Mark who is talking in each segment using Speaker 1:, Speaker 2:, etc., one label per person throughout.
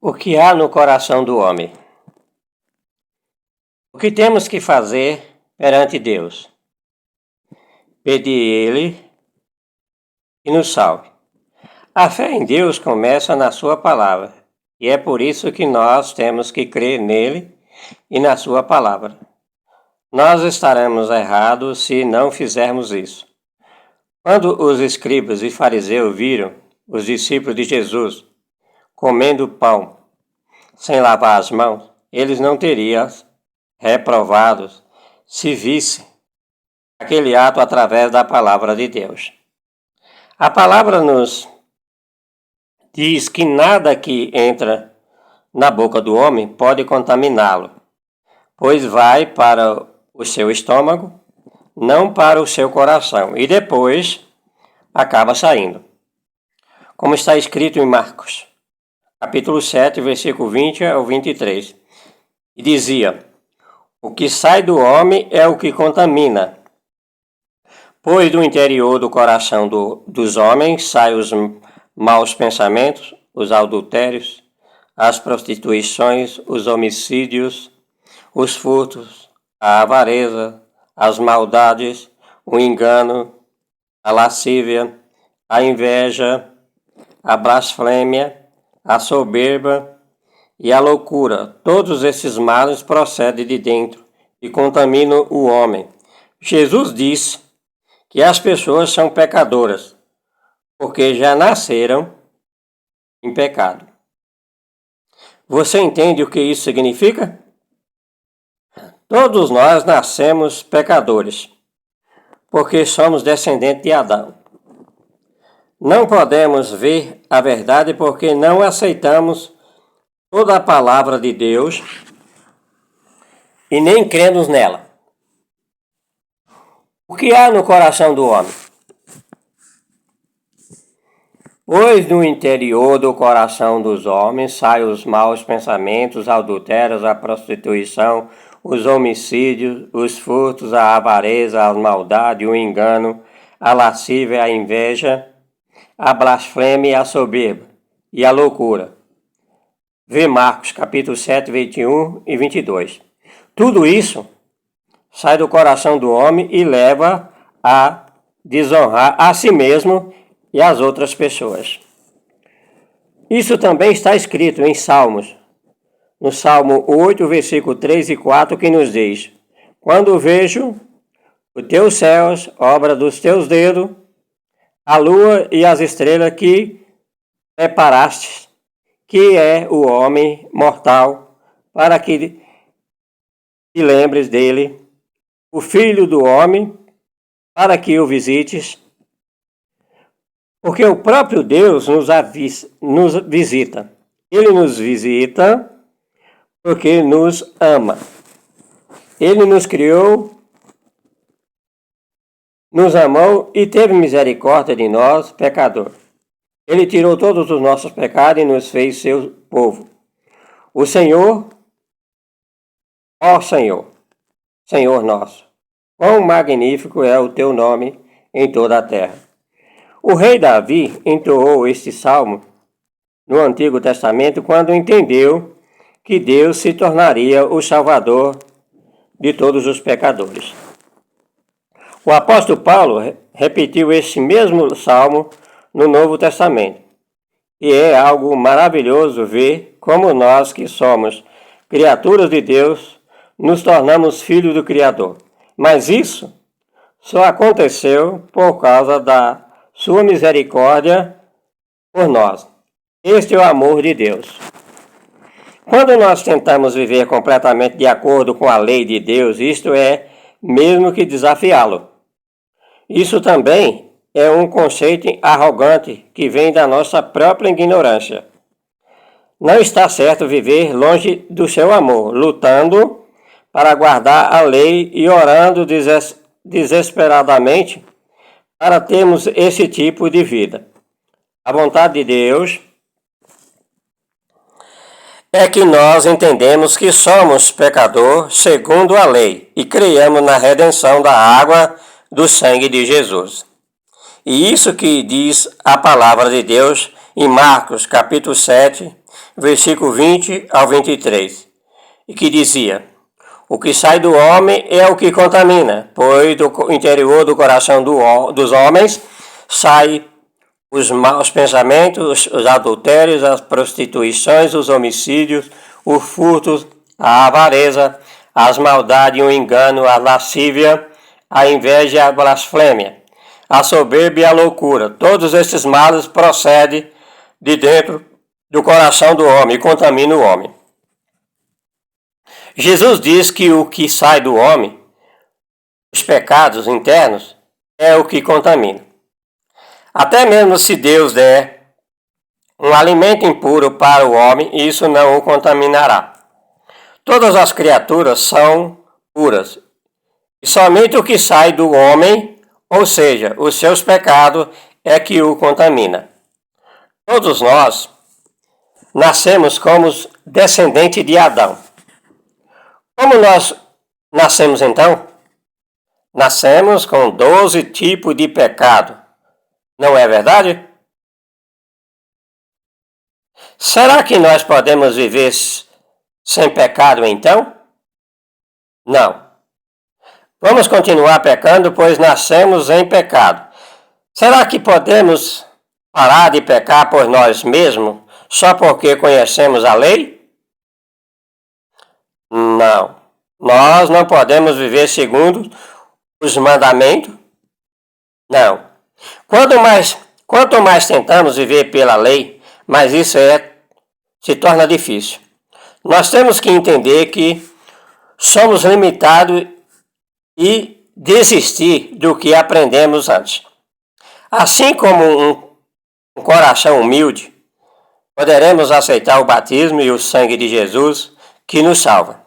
Speaker 1: O que há no coração do homem? O que temos que fazer perante Deus? Pedir Ele que nos salve. A fé em Deus começa na Sua palavra, e é por isso que nós temos que crer nele e na Sua palavra. Nós estaremos errados se não fizermos isso. Quando os escribas e fariseus viram os discípulos de Jesus comendo pão sem lavar as mãos, eles não teriam reprovados se visse aquele ato através da palavra de Deus. A palavra nos diz que nada que entra na boca do homem pode contaminá-lo, pois vai para o seu estômago, não para o seu coração, e depois acaba saindo. Como está escrito em Marcos, capítulo 7, versículo 20 ao 23, e dizia: o que sai do homem é o que contamina, pois do interior do coração dos homens saem os maus pensamentos, os adultérios, as prostituições, os homicídios, os furtos, a avareza, as maldades, o engano, a lascívia, a inveja, a blasfêmia, a soberba e a loucura. Todos esses males procedem de dentro e contaminam o homem. Jesus disse que as pessoas são pecadoras, porque já nasceram em pecado. Você entende o que isso significa? Todos nós nascemos pecadores, porque somos descendentes de Adão. Não podemos ver a verdade porque não aceitamos toda a palavra de Deus e nem cremos nela. O que há no coração do homem? Pois do interior do coração dos homens saem os maus pensamentos, adultérios, a prostituição, os homicídios, os furtos, a avareza, a maldade, o engano, a lascívia, a inveja, a blasfêmia, a soberba e a loucura. Vê Marcos, capítulo 7, 21 e 22. Tudo isso sai do coração do homem e leva a desonrar a si mesmo e as outras pessoas. Isso também está escrito em Salmos, no Salmo 8, versículo 3 e 4, que nos diz: quando vejo os teus céus, obra dos teus dedos, a lua e as estrelas que preparaste, que é o homem mortal, para que te lembres dele, o filho do homem, para que o visites, porque o próprio Deus nos visita. Ele nos visita porque nos ama. Ele nos criou, nos amou e teve misericórdia de nós, pecador. Ele tirou todos os nossos pecados e nos fez seu povo. O Senhor, ó Senhor, Senhor nosso, quão magnífico é o teu nome em toda a terra. O rei Davi entoou este salmo no Antigo Testamento quando entendeu que Deus se tornaria o Salvador de todos os pecadores. O apóstolo Paulo repetiu este mesmo salmo no Novo Testamento. E é algo maravilhoso ver como nós que somos criaturas de Deus nos tornamos filhos do Criador. Mas isso só aconteceu por causa da sua misericórdia por nós. Este é o amor de Deus. Quando nós tentamos viver completamente de acordo com a lei de Deus, isto é mesmo que desafiá-lo. Isso também é um conceito arrogante que vem da nossa própria ignorância. Não está certo viver longe do seu amor, lutando para guardar a lei e orando desesperadamente para termos esse tipo de vida. A vontade de Deus é que nós entendemos que somos pecadores segundo a lei e criamos na redenção da água do sangue de Jesus. E isso que diz a palavra de Deus em Marcos capítulo 7, versículo 20 ao 23, e que dizia: o que sai do homem é o que contamina, pois do interior do coração dos homens sai os maus pensamentos, os adultérios, as prostituições, os homicídios, os furtos, a avareza, as maldades, o engano, a lascívia, a inveja e a blasfêmia, a soberba e a loucura. Todos esses males procedem de dentro do coração do homem e contaminam o homem. Jesus diz que o que sai do homem, os pecados internos, é o que contamina. Até mesmo se Deus der um alimento impuro para o homem, isso não o contaminará. Todas as criaturas são puras, e somente o que sai do homem, ou seja, os seus pecados, é que o contamina. Todos nós nascemos como descendentes de Adão. Como nós nascemos então? Nascemos com 12 tipos de pecado. Não é verdade? Será que nós podemos viver sem pecado então? Não. Vamos continuar pecando, pois nascemos em pecado. Será que podemos parar de pecar por nós mesmos só porque conhecemos a lei? Não. Nós não podemos viver segundo os mandamentos? Não. Quanto mais tentamos viver pela lei, mais isso se torna difícil. Nós temos que entender que somos limitados e desistir do que aprendemos antes. Assim como um coração humilde, poderemos aceitar o batismo e o sangue de Jesus que nos salva.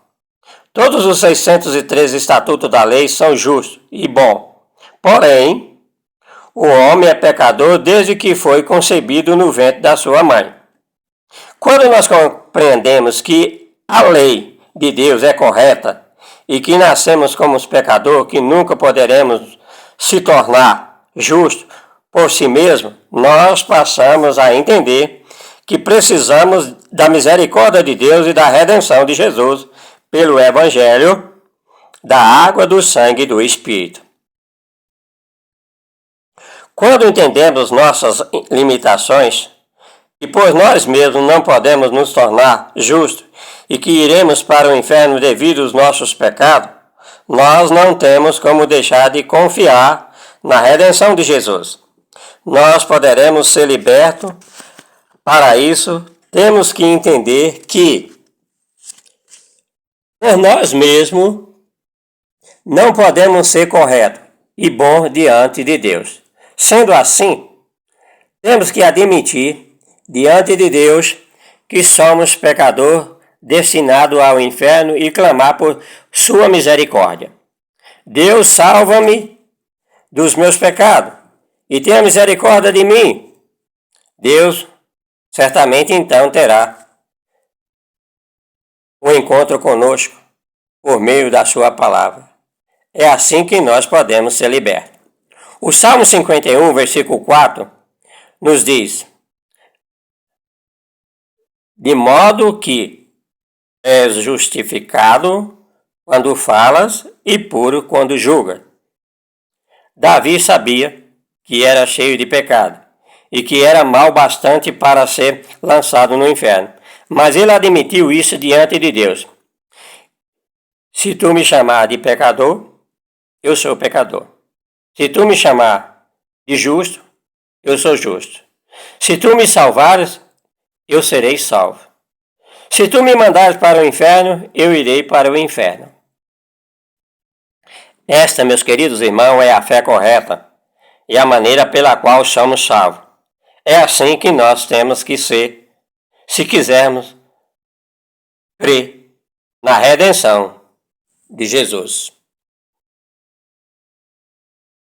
Speaker 1: Todos os 613 estatutos da lei são justos e bons. Porém, o homem é pecador desde que foi concebido no ventre da sua mãe. Quando nós compreendemos que a lei de Deus é correta e que nascemos como os pecadores, que nunca poderemos se tornar justos por si mesmos, nós passamos a entender que precisamos da misericórdia de Deus e da redenção de Jesus pelo Evangelho, da água, do sangue e do Espírito. Quando entendemos nossas limitações, e por nós mesmos não podemos nos tornar justos e que iremos para o inferno devido aos nossos pecados, nós não temos como deixar de confiar na redenção de Jesus. Nós poderemos ser libertos. Para isso, temos que entender que por nós mesmos não podemos ser corretos e bons diante de Deus. Sendo assim, temos que admitir diante de Deus que somos pecadores destinados ao inferno e clamar por sua misericórdia. Deus, salva-me dos meus pecados e tenha misericórdia de mim. Deus certamente então terá um encontro conosco por meio da sua palavra. É assim que nós podemos ser libertos. O Salmo 51, versículo 4, nos diz: de modo que és justificado quando falas e puro quando julgas. Davi sabia que era cheio de pecado e que era mau bastante para ser lançado no inferno. Mas ele admitiu isso diante de Deus. Se tu me chamar de pecador, eu sou pecador. Se tu me chamar de justo, eu sou justo. Se tu me salvares, eu serei salvo. Se tu me mandares para o inferno, eu irei para o inferno. Esta, meus queridos irmãos, é a fé correta e a maneira pela qual somos salvos. É assim que nós temos que ser, se quisermos crer na redenção de Jesus.